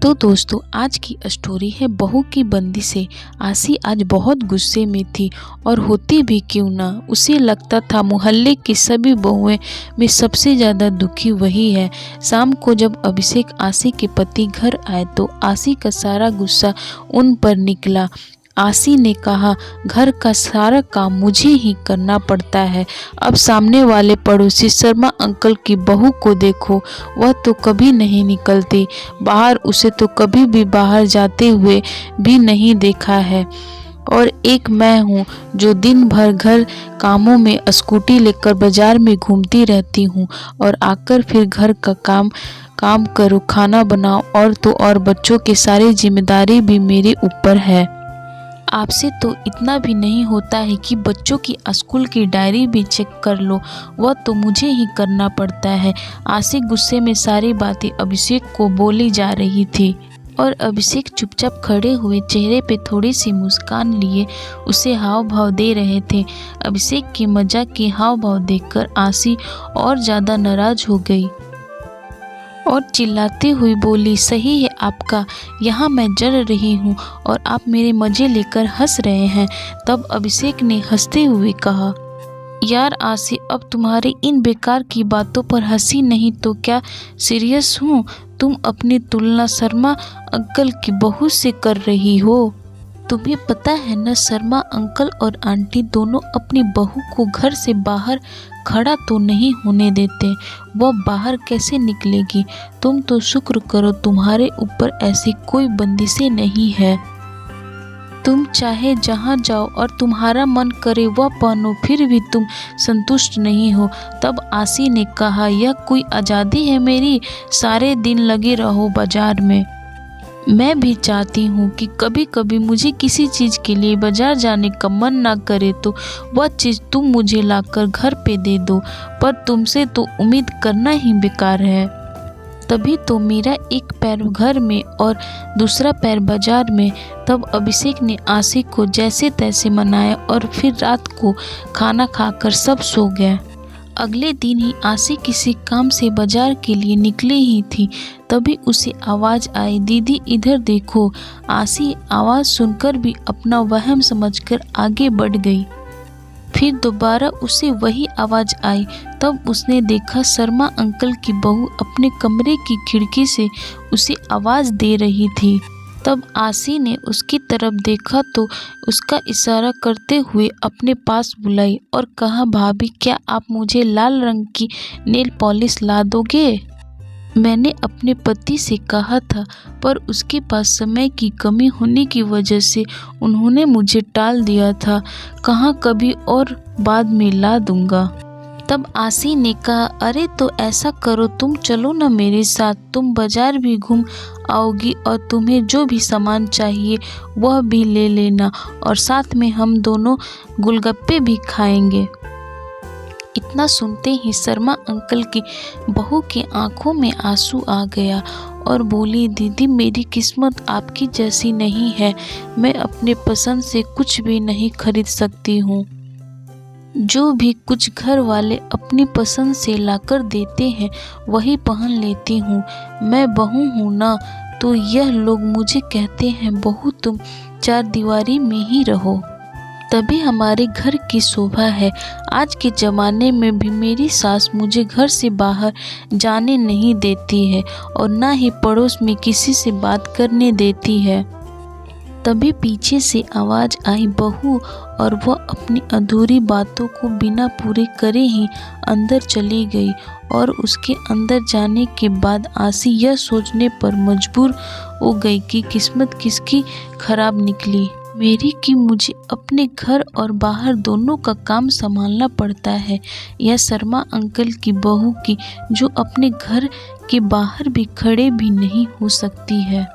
तो दोस्तों आज की स्टोरी है बहू की बंदी से। आसी आज बहुत गुस्से में थी और होती भी क्यों ना, उसे लगता था मोहल्ले की सभी बहुएं में सबसे ज़्यादा दुखी वही है। शाम को जब अभिषेक आसी के पति घर आए तो आसी का सारा गुस्सा उन पर निकला। आसी ने कहा, घर का सारा काम मुझे ही करना पड़ता है। अब सामने वाले पड़ोसी शर्मा अंकल की बहू को देखो, वह तो कभी नहीं निकलती बाहर, उसे तो कभी भी बाहर जाते हुए भी नहीं देखा है। और एक मैं हूँ जो दिन भर घर कामों में स्कूटी लेकर बाजार में घूमती रहती हूँ और आकर फिर घर का काम करो, खाना बनाओ और तो और बच्चों की सारी जिम्मेदारी भी मेरे ऊपर है। आपसे तो इतना भी नहीं होता है कि बच्चों की स्कूल की डायरी भी चेक कर लो, वह तो मुझे ही करना पड़ता है। आसी गुस्से में सारी बातें अभिषेक को बोली जा रही थी और अभिषेक चुपचाप खड़े हुए चेहरे पे थोड़ी सी मुस्कान लिए उसे हाव भाव दे रहे थे। अभिषेक की मजाक की हाव भाव देखकर आसी और ज़्यादा नाराज हो गई और चिल्लाती हुई बोली, सही है आपका, यहाँ मैं जल रही हूँ और आप मेरे मज़े लेकर हंस रहे हैं। तब अभिषेक ने हंसते हुए कहा, यार आसी, अब तुम्हारी इन बेकार की बातों पर हंसी नहीं तो क्या सीरियस हूँ। तुम अपनी तुलना शर्मा अंकल की बहू से कर रही हो। तुम्हें पता है न, शर्मा अंकल और आंटी दोनों अपनी बहू को घर से बाहर खड़ा तो नहीं होने देते, वह बाहर कैसे निकलेगी। तुम तो शुक्र करो तुम्हारे ऊपर ऐसी कोई बंदिशें नहीं है। तुम चाहे जहाँ जाओ और तुम्हारा मन करे वह पहनो, फिर भी तुम संतुष्ट नहीं हो। तब आसी ने कहा, यह कोई आज़ादी है मेरी, सारे दिन लगे रहो बाजार में। मैं भी चाहती हूँ कि कभी कभी मुझे किसी चीज़ के लिए बाजार जाने का मन ना करे तो वह चीज़ तुम मुझे लाकर घर पे दे दो, पर तुमसे तो उम्मीद करना ही बेकार है। तभी तो मेरा एक पैर घर में और दूसरा पैर बाजार में। तब अभिषेक ने आसी को जैसे तैसे मनाया और फिर रात को खाना खाकर सब सो गए। अगले दिन ही आसी किसी काम से बाजार के लिए निकली ही थी, तभी उसे आवाज़ आई, दीदी इधर देखो। आसी आवाज़ सुनकर भी अपना वहम समझकर आगे बढ़ गई। फिर दोबारा उसे वही आवाज़ आई। तब उसने देखा शर्मा अंकल की बहू अपने कमरे की खिड़की से उसे आवाज़ दे रही थी। तब आसी ने उसकी तरफ देखा तो उसका इशारा करते हुए अपने पास बुलाई और कहा, भाभी क्या आप मुझे लाल रंग की नेल पॉलिश ला दोगे? मैंने अपने पति से कहा था, पर उसके पास समय की कमी होने की वजह से उन्होंने मुझे टाल दिया था। कहाँ कभी और बाद में ला दूंगा। तब आसी ने कहा, अरे तो ऐसा करो, तुम चलो ना मेरे साथ, तुम बाजार भी घूम आओगी और तुम्हें जो भी सामान चाहिए वह भी ले लेना और साथ में हम दोनों गोलगप्पे भी खाएंगे। इतना सुनते ही शर्मा अंकल की बहू की आंखों में आंसू आ गया और बोली, दीदी मेरी किस्मत आपकी जैसी नहीं है, मैं अपने पसंद से कुछ भी नहीं खरीद सकती हूँ। जो भी कुछ घर वाले अपनी पसंद से लाकर देते हैं वही पहन लेती हूँ। मैं बहू हूँ ना, तो यह लोग मुझे कहते हैं, बहू तुम चार दीवारी में ही रहो, तभी हमारे घर की शोभा है। आज के ज़माने में भी मेरी सास मुझे घर से बाहर जाने नहीं देती है और ना ही पड़ोस में किसी से बात करने देती है। तभी पीछे से आवाज़ आई, बहू, और वह अपनी अधूरी बातों को बिना पूरे करे ही अंदर चली गई। और उसके अंदर जाने के बाद आसी यह सोचने पर मजबूर हो गई कि किस्मत किसकी खराब निकली मेरी कि मुझे अपने घर और बाहर दोनों का काम संभालना पड़ता है, यह शर्मा अंकल की बहू की जो अपने घर के बाहर भी खड़े भी नहीं हो सकती है।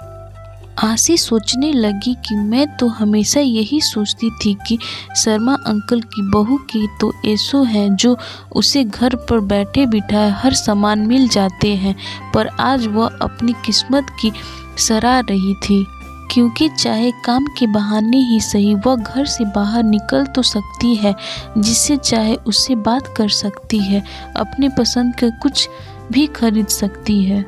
आसी सोचने लगी कि मैं तो हमेशा यही सोचती थी कि शर्मा अंकल की बहू की तो ऐसो है जो उसे घर पर बैठे बिठाए हर सामान मिल जाते हैं, पर आज वह अपनी किस्मत की सराह रही थी, क्योंकि चाहे काम के बहाने ही सही वह घर से बाहर निकल तो सकती है, जिससे चाहे उससे बात कर सकती है, अपने पसंद का कुछ भी खरीद सकती है।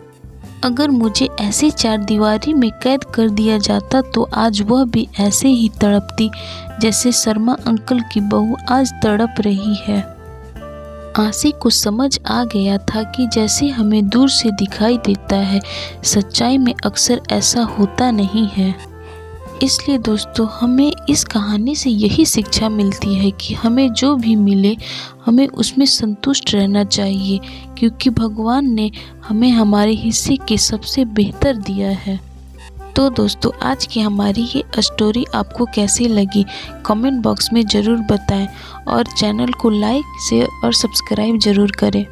अगर मुझे ऐसे चार दीवारी में कैद कर दिया जाता तो आज वह भी ऐसे ही तड़पती जैसे शर्मा अंकल की बहू आज तड़प रही है। आशी को समझ आ गया था कि जैसे हमें दूर से दिखाई देता है, सच्चाई में अक्सर ऐसा होता नहीं है। इसलिए दोस्तों, हमें इस कहानी से यही शिक्षा मिलती है कि हमें जो भी मिले हमें उसमें संतुष्ट रहना चाहिए, क्योंकि भगवान ने हमें हमारे हिस्से के सबसे बेहतर दिया है। तो दोस्तों, आज की हमारी ये स्टोरी आपको कैसी लगी कमेंट बॉक्स में ज़रूर बताएं और चैनल को लाइक शेयर और सब्सक्राइब ज़रूर करें।